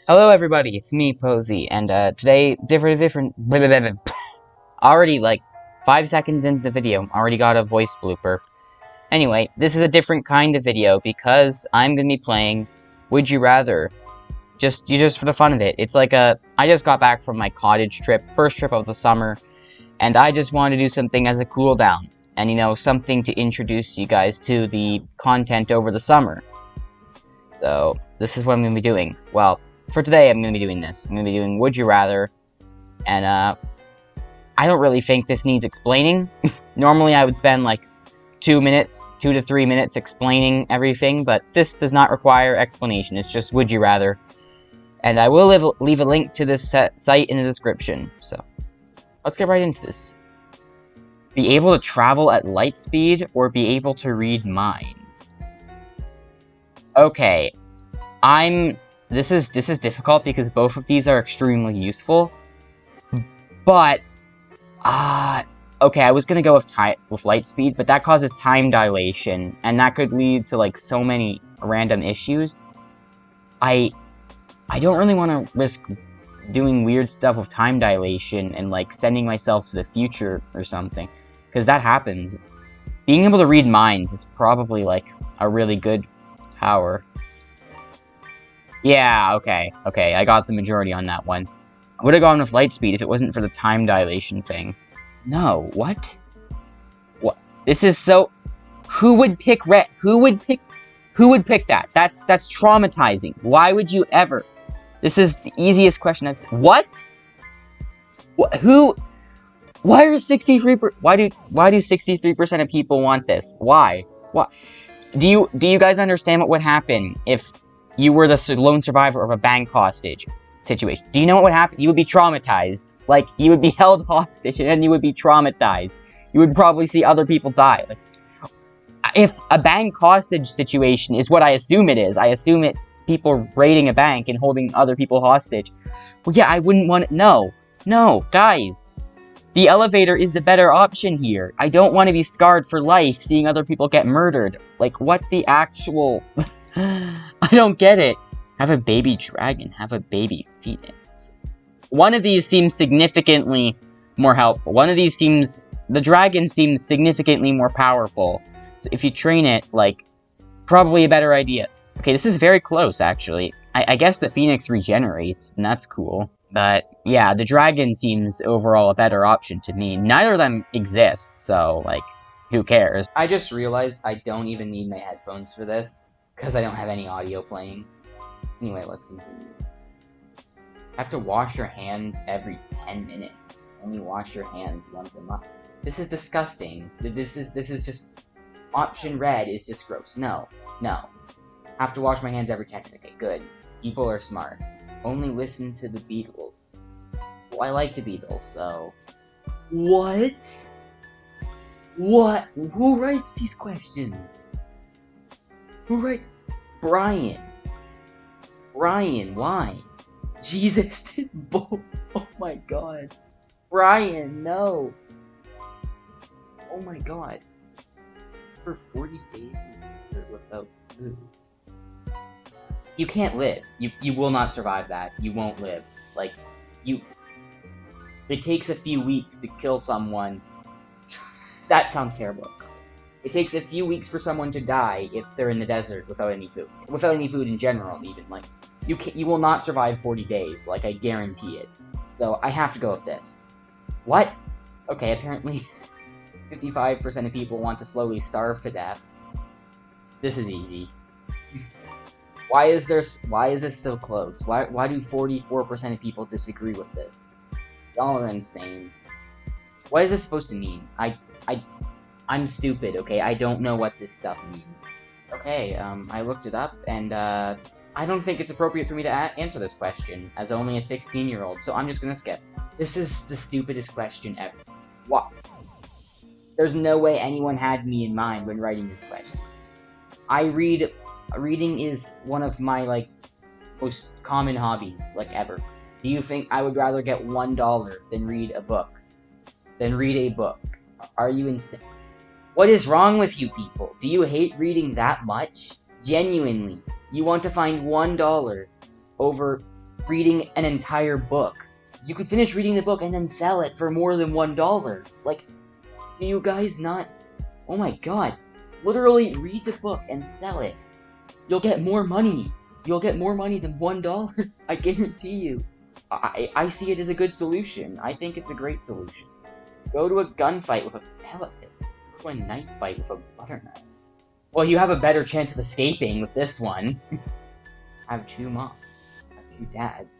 Hello everybody, it's me, Posey, and today, already, like, 5 seconds into the video, already got a voice blooper. Anyway, this is a different kind of video, because I'm gonna be playing Would You Rather. Just for the fun of it. It's like I just got back from my cottage trip, first trip of the summer, and I just wanted to do something as a cool down, and something to introduce you guys to the content over the summer. So, this is what I'm gonna be doing. Well, for today, I'm going to be doing this. I'm going to be doing Would You Rather, and I don't really think this needs explaining. Normally, I would spend like 2 to 3 minutes explaining everything, but this does not require explanation. It's just Would You Rather, and I will leave a link to this site in the description. So, let's get right into this. Be able to travel at light speed, or be able to read minds? Okay, This is difficult because both of these are extremely useful, but okay, I was gonna go with light speed, but that causes time dilation, and that could lead to like so many random issues. I don't really want to risk doing weird stuff with time dilation and like sending myself to the future or something, because that happens. Being able to read minds is probably like a really good power. Yeah, okay, I got the majority on that one. I would have gone with light speed if it wasn't for the time dilation thing. No, what? What? This is so... Who would pick red? Who would pick that? That's traumatizing. Why would you ever? This is the easiest question I've... What? Who... Why are 63%... Why do 63% of people want this? Why? What? Do you guys understand what would happen if you were the lone survivor of a bank hostage situation? Do you know what would happen? You would be traumatized. Like, you would be held hostage, and then you would be traumatized. You would probably see other people die. Like, if a bank hostage situation is what I assume it is, I assume it's people raiding a bank and holding other people hostage. Well, yeah, I wouldn't want it. No, guys. The elevator is the better option here. I don't want to be scarred for life seeing other people get murdered. Like, what the actual... I don't get it. Have a baby dragon. Have a baby phoenix. One of these seems significantly more helpful. The dragon seems significantly more powerful. So if you train it, like, probably a better idea. Okay, this is very close, actually. I guess the phoenix regenerates, and that's cool. But, yeah, the dragon seems overall a better option to me. Neither of them exist, so, like, who cares? I just realized I don't even need my headphones for this, because I don't have any audio playing. Anyway, let's continue. Have to wash your hands every 10 minutes. Only wash your hands once a month. This is disgusting. This is just... Option red is just gross. No. Have to wash my hands every 10 minutes. Okay, good. People are smart. Only listen to the Beatles. Well, I like the Beatles, so... What? What? Who writes these questions? Who writes? Brian. Brian, why? Jesus, oh my god. Brian, no. Oh my god. For 40 days without food. You can't live. You will not survive that. You won't live. Like, it takes a few weeks to kill someone. That sounds terrible. It takes a few weeks for someone to die if they're in the desert without any food. Without any food in general, even. Like, you will not survive 40 days. Like, I guarantee it. So, I have to go with this. What? Okay, apparently 55% of people want to slowly starve to death. This is easy. Why is this so close? Why do 44% of people disagree with this? Y'all are insane. What is this supposed to mean? I'm stupid, okay? I don't know what this stuff means. Okay, I looked it up, and, I don't think it's appropriate for me to answer this question, as only a 16-year-old, so I'm just gonna skip. This is the stupidest question ever. What? There's no way anyone had me in mind when writing this question. Reading is one of my, like, most common hobbies, like, ever. Do you think I would rather get $1 than read a book? Are you insane? What is wrong with you people? Do you hate reading that much? Genuinely, you want to find $1 over reading an entire book. You could finish reading the book and then sell it for more than $1. Like, do you guys not... Oh my god. Literally read the book and sell it. You'll get more money. You'll get more money than $1. I guarantee you. I see it as a good solution. I think it's a great solution. Go to a gunfight with a pellet pistol. Go to a knife fight with a butter knife. Well, you have a better chance of escaping with this one. I have 2 moms. I have 2 dads.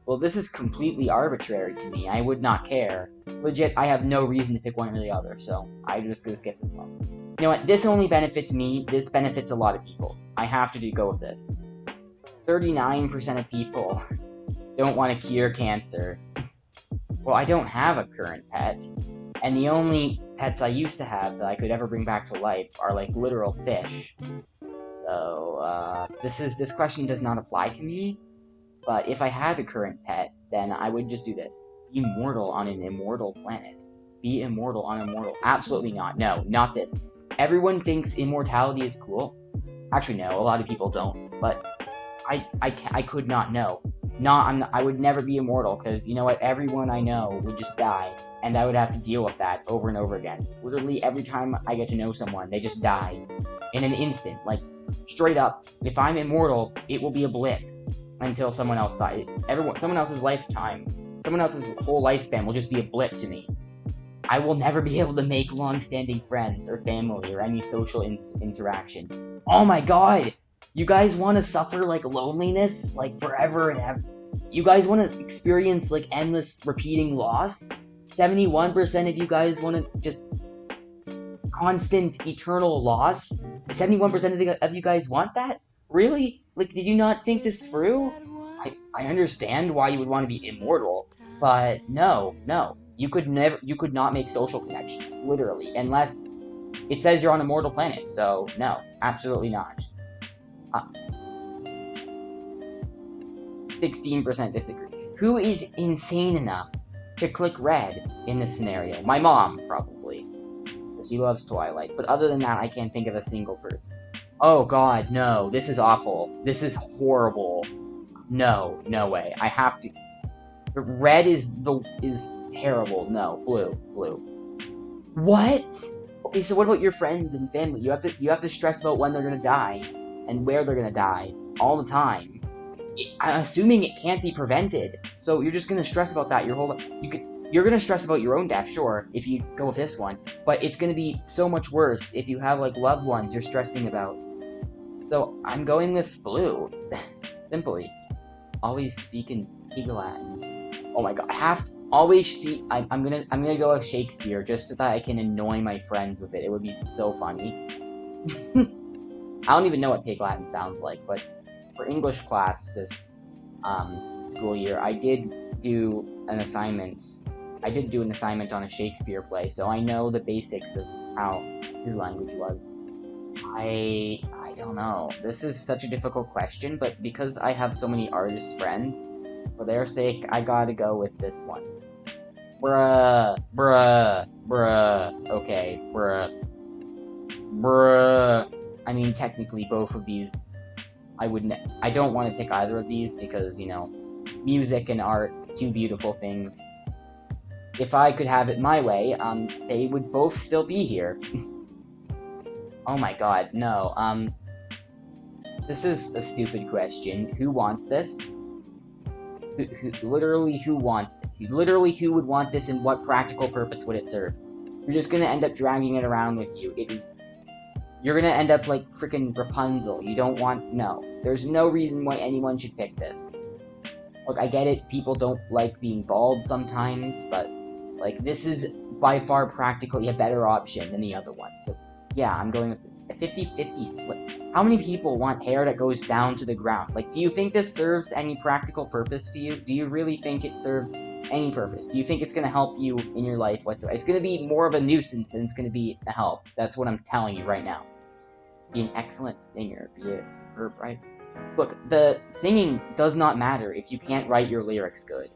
Well, this is completely arbitrary to me. I would not care. Legit, I have no reason to pick one or the other, so I'm just gonna skip this one. You know what? This only benefits me. This benefits a lot of people. I have to go with this. 39% of people don't want to cure cancer. Well, I don't have a current pet, and the only pets I used to have that I could ever bring back to life are like literal fish. So, this question does not apply to me. But if I had a current pet, then I would just do this. Be immortal on an immortal planet. Be immortal on immortal. Absolutely not. No, not this. Everyone thinks immortality is cool. Actually, no, a lot of people don't. But I could not know. I would never be immortal, because you know what? Everyone I know would just die, and I would have to deal with that over and over again. Literally every time I get to know someone, they just die in an instant. Like, straight up, if I'm immortal, it will be a blip until someone else dies. Someone else's lifetime, someone else's whole lifespan will just be a blip to me. I will never be able to make long-standing friends or family or any social interactions. Oh my god! You guys want to suffer, like, loneliness, like, forever and ever? You guys want to experience, like, endless repeating loss? 71% of you guys want to just constant, eternal loss? 71% of you guys want that? Really? Like, did you not think this through? I understand why you would want to be immortal, but no. You could not make social connections, literally, unless it says you're on a mortal planet, so no, absolutely not. 16% disagree. Who is insane enough to click red in this scenario? My mom, probably. She loves Twilight, but other than that, I can't think of a single person. Oh god, no, this is awful. This is horrible. No way. I have to... Red is terrible. No, blue. What? Okay, so what about your friends and family? You have to stress about when they're gonna die, and where they're gonna die, all the time. I'm assuming it can't be prevented, so you're just gonna stress about that your whole life. You're gonna stress about your own death, sure, if you go with this one, but it's gonna be so much worse if you have, like, loved ones you're stressing about. So, I'm going with blue. Simply. Always speak in Pig Latin. Oh my god, always speak... I'm gonna go with Shakespeare, just so that I can annoy my friends with it. It would be so funny. I don't even know what Pig Latin sounds like, but for English class this school year, I did do an assignment. I did do an assignment on a Shakespeare play, so I know the basics of how his language was. I don't know. This is such a difficult question, but because I have so many artist friends, for their sake, I gotta go with this one. Bruh. Okay, bruh. I mean, technically, both of these, I don't want to pick either of these because, you know, music and art, two beautiful things. If I could have it my way, they would both still be here. Oh my god, no, this is a stupid question. Who wants this? Literally, who wants it? Literally, who would want this, and what practical purpose would it serve? You're just gonna end up dragging it around with you. You're gonna end up like freaking Rapunzel. You don't want... No. There's no reason why anyone should pick this. Look, I get it, people don't like being bald sometimes, but, like, this is by far practically a better option than the other one. So, yeah, I'm going with a 50-50 split. How many people want hair that goes down to the ground? Like, do you think this serves any practical purpose to you? Do you really think it serves any purpose? Do you think it's going to help you in your life whatsoever? It's going to be more of a nuisance than it's going to be a help. That's what I'm telling you right now. Be an excellent singer. Be a superb writer. Look, the singing does not matter if you can't write your lyrics good.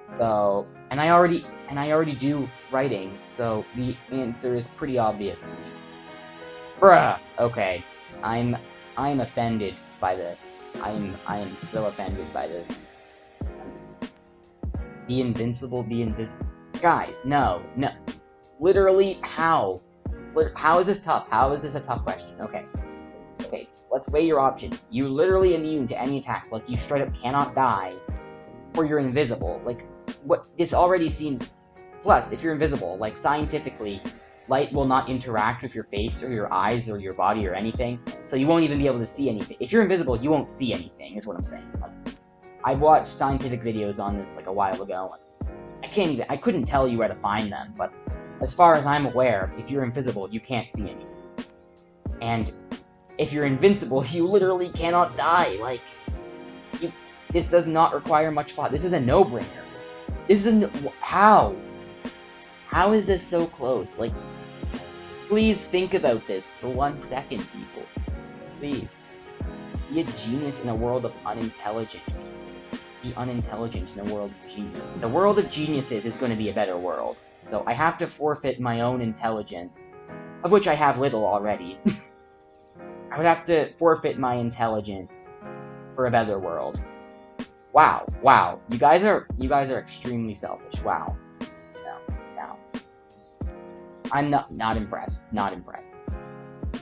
So, and I already do writing, so the answer is pretty obvious to me. Bruh! Okay. I'm offended by this. I am so offended by this. Be invincible, be invisible. Guys, no. Literally, how? How is this tough? How is this a tough question? Okay, let's weigh your options. You're literally immune to any attack. Like, you straight up cannot die, or you're invisible. Like, what? This already seems... Plus, if you're invisible, like, scientifically, light will not interact with your face or your eyes or your body or anything, so you won't even be able to see anything. If you're invisible, you won't see anything, is what I'm saying. Like, I watched scientific videos on this, like, a while ago. I couldn't tell you where to find them, but as far as I'm aware, if you're invisible, you can't see anything. And if you're invincible, you literally cannot die. Like, this does not require much thought. This is a no-brainer. How? How is this so close? Like, please think about this for 1 second, people. Please. Be a genius in a world of unintelligent people. Be unintelligent in a world of genius. The world of geniuses is going to be a better world. So I have to forfeit my own intelligence, of which I have little already. I would have to forfeit my intelligence for a better world. Wow. You guys are extremely selfish. Wow. No. I'm not impressed. Not impressed.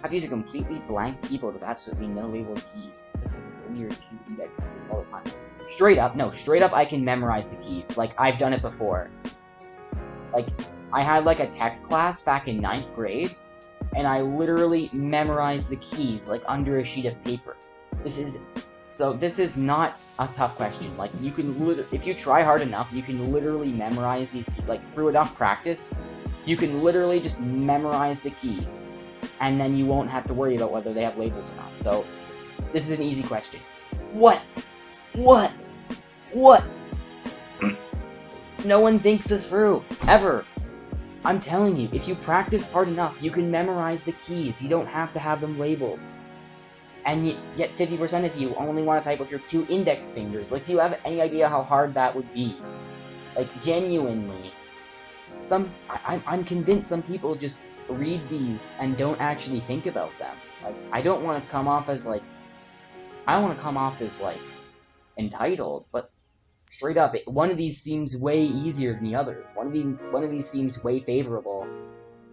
I've used a completely blank keyboard with absolutely no labeled keys. Straight up, I can memorize the keys. Like, I've done it before. Like, I had, like, a tech class back in 9th grade, and I literally memorized the keys, like, under a sheet of paper. This is not a tough question. Like, you can if you try hard enough, you can literally memorize these keys. Like, through enough practice, you can literally just memorize the keys, and then you won't have to worry about whether they have labels or not. So, this is an easy question. What? No one thinks this through, ever. I'm telling you, if you practice hard enough, you can memorize the keys. You don't have to have them labeled. And yet 50% of you only want to type with your 2 index fingers. Like, do you have any idea how hard that would be? Like, genuinely. I'm convinced some people just read these and don't actually think about them. Like, I don't want to come off as, like... I don't want to come off as, like, entitled, but straight up, one of these seems way easier than the others. One of these seems way favorable.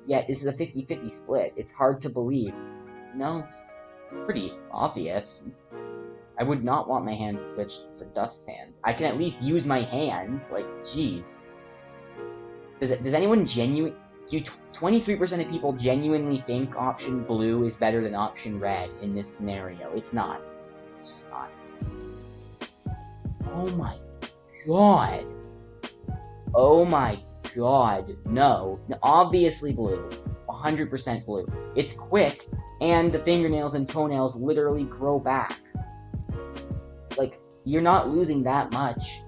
Yet, this is a 50-50 split. It's hard to believe. No? Pretty obvious. I would not want my hands switched for dustpans. I can at least use my hands. Like, jeez. Does anyone genuinely... Do 23% of people genuinely think option blue is better than option red in this scenario? It's not. It's just not. Oh my god. Oh my god. No. Obviously blue. 100% blue. It's quick, and the fingernails and toenails literally grow back. Like, you're not losing that much.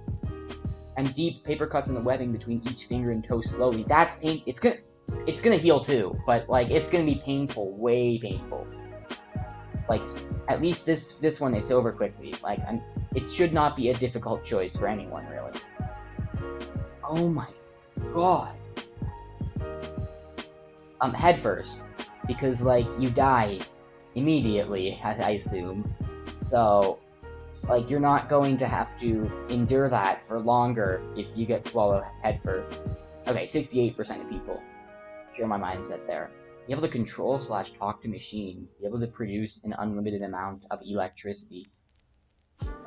And deep paper cuts in the webbing between each finger and toe slowly. That's pain. It's gonna heal too, but, like, it's gonna be painful. Way painful. Like, at least this one, it's over quickly. Like, it should not be a difficult choice for anyone, really. Oh my god. Head first. Because, like, you die immediately, I assume. So, like, you're not going to have to endure that for longer if you get swallowed head first. Okay, 68% of people share my mindset there. Be able to control/talk to machines. Be able to produce an unlimited amount of electricity.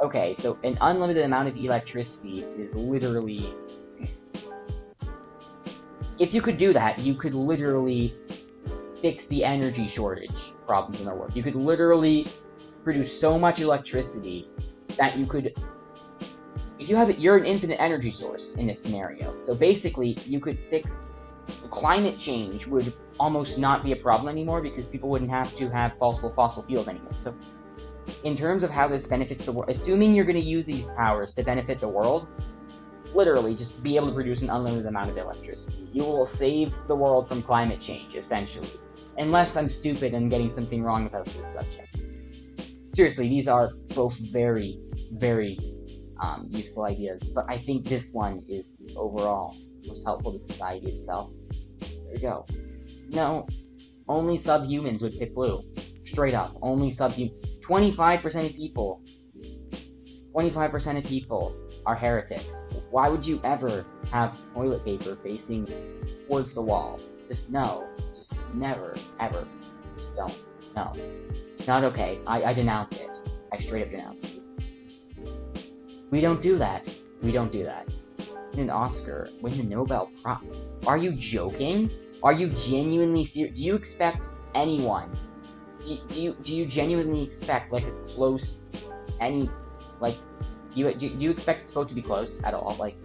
Okay, so an unlimited amount of electricity is literally... If you could do that, you could literally fix the energy shortage problems in our world. You could literally produce so much electricity that you could... If you have it, you're an infinite energy source in this scenario. So basically, you could fix... Climate change would almost not be a problem anymore because people wouldn't have to have fossil fuels anymore. So, in terms of how this benefits the world, assuming you're going to use these powers to benefit the world, literally just be able to produce an unlimited amount of electricity. You will save the world from climate change, essentially. Unless I'm stupid and getting something wrong about this subject. Seriously, these are both very, very useful ideas, but I think this one is overall most helpful to society itself. There we go. No, only subhumans would pick blue. Straight up, only 25% of people 25% of people are heretics. Why would you ever have toilet paper facing towards the wall? Just no. Just never, ever. Just don't. No. Not okay. I denounce it. I straight up denounce it. We don't do that. We don't do that. Win an Oscar. Win the Nobel Prize. Are you joking? Are you genuinely serious? Do you expect anyone? Do you genuinely expect like a close any like do you expect this vote to be close at all? Like,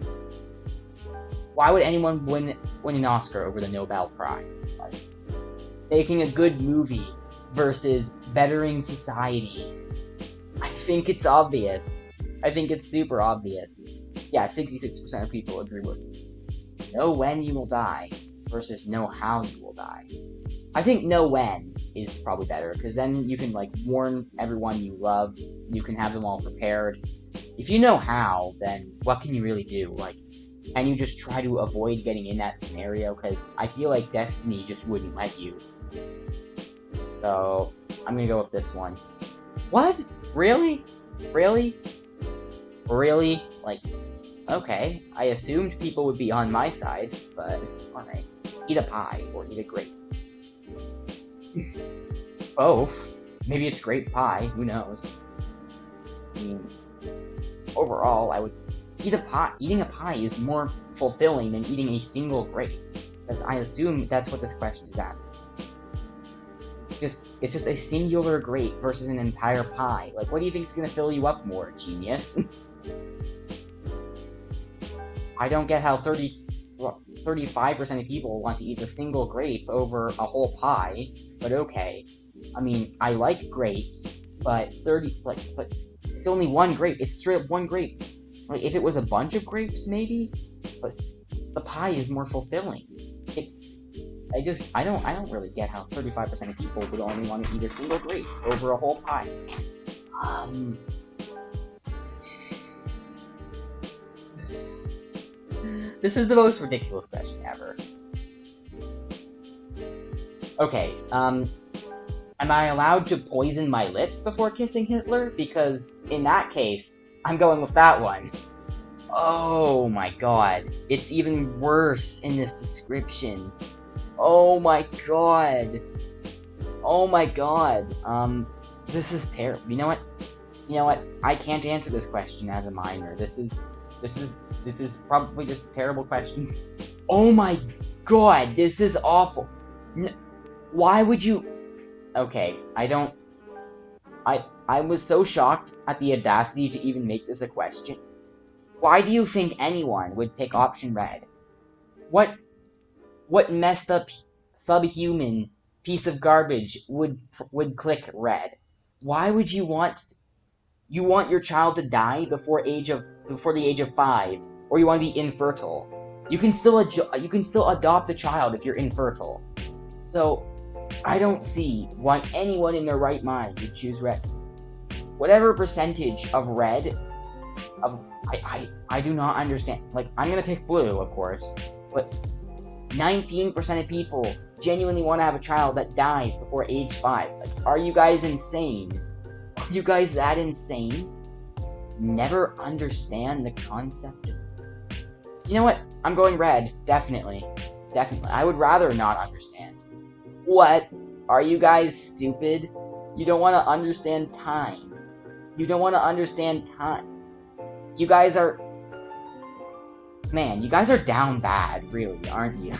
why would anyone win an Oscar over the Nobel Prize? Like, making a good movie versus bettering society. I think it's obvious. I think it's super obvious. Yeah, 66% of people agree with know when you will die versus know how you will die. I think know when is probably better, because then you can like warn everyone you love. You can have them all prepared. If you know how, then what can you really do? Like, and you just try to avoid getting in that scenario, because I feel like destiny just wouldn't let you. So I'm gonna go with this one. What? Really? Really? Really? Like, okay. I assumed people would be on my side, but alright. Eat a pie or eat a grape. Both. Maybe it's grape pie. Who knows? I mean, overall, I would eat a pie. Eating a pie is more fulfilling than eating a single grape, because I assume that's what this question is asking. It's just a singular grape versus an entire pie. Like, what do you think is gonna fill you up more, genius? I don't get how 35% of people want to eat a single grape over a whole pie, but okay. I mean, I like grapes, but but it's only one grape. It's straight up one grape. Like, if it was a bunch of grapes, maybe, but the pie is more fulfilling. I don't really get how 35% of people would only want to eat a single grape over a whole pie. This is the most ridiculous question ever. Okay, am I allowed to poison my lips before kissing Hitler? Because in that case, I'm going with that one. Oh my god. It's even worse in this description. Oh my god. Oh my god. This is terrible. You know what? I can't answer this question as a minor. This is probably just a terrible question. Oh my god, this is awful. Why would you... Okay, I was so shocked at the audacity to even make this a question. Why do you think anyone would pick option red? What messed up subhuman piece of garbage would click red? Why would you want your child to die before the age of 5, or you want to be infertile? You can still adopt a child if you're infertile. So I don't see why anyone in their right mind would choose red. Whatever percentage of red, I do not understand. Like, I'm gonna pick blue, of course, but 19% of people genuinely want to have a child that dies before age 5. Like, are you guys insane? Are you guys that insane? Never understand the concept of... You know what? I'm going red. Definitely. Definitely. I would rather not understand. What? Are you guys stupid? You don't want to understand time. You don't want to understand time. You guys are... Man, you guys are down bad, really, aren't you?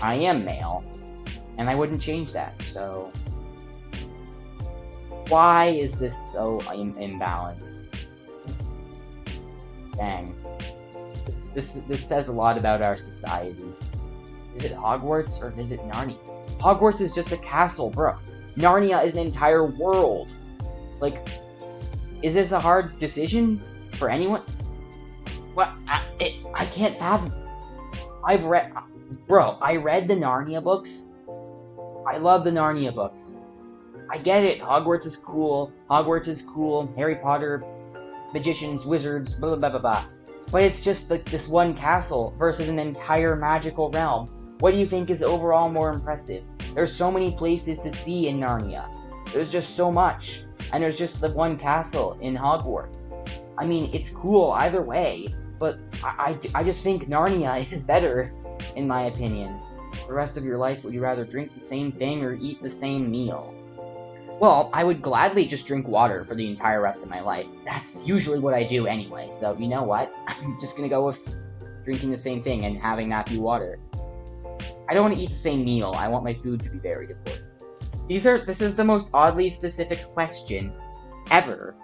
I am male, and I wouldn't change that, so... Why is this so imbalanced? Dang. This says a lot about our society. Visit Hogwarts or visit Narnia? Hogwarts is just a castle, bro. Narnia is an entire world. Like, is this a hard decision for anyone? What? I can't fathom. I read the Narnia books. I love the Narnia books. I get it. Hogwarts is cool. Harry Potter, magicians, wizards, blah blah blah blah. But it's just like this one castle versus an entire magical realm. What do you think is overall more impressive? There's so many places to see in Narnia. There's just so much. And there's just the one castle in Hogwarts. I mean, it's cool either way, but I just think Narnia is better, in my opinion. For the rest of your life, would you rather drink the same thing or eat the same meal? Well, I would gladly just drink water for the entire rest of my life. That's usually what I do anyway, so you know what? I'm just gonna go with drinking the same thing and having that be water. I don't want to eat the same meal. I want my food to be varied, of course. This is the most oddly specific question ever.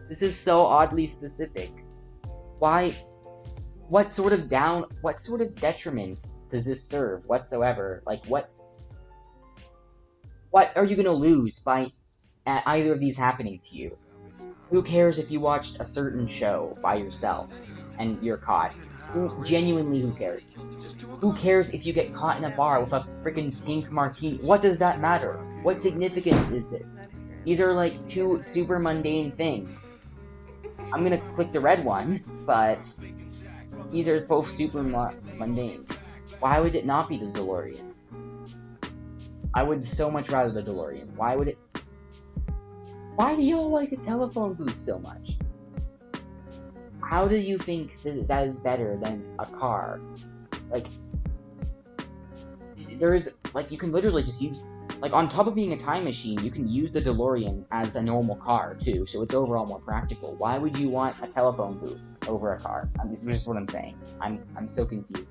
This is so oddly specific. Why? What sort of detriment does this serve whatsoever? Like, what are you gonna lose by either of these happening to you? Who cares if you watched a certain show by yourself and you're caught? Genuinely, who cares? Who cares if you get caught in a bar with a freaking pink martini? What does that matter? What significance is this? These are like two super mundane things. I'm gonna click the red one, but these are both super mundane. Why would it not be the DeLorean? I would so much rather the DeLorean. Why do y'all like a telephone booth so much? How do you think that is better than a car? Like, you can literally just use, like, on top of being a time machine, you can use the DeLorean as a normal car, too, so it's overall more practical. Why would you want a telephone booth over a car? This is just what I'm saying. I'm so confused.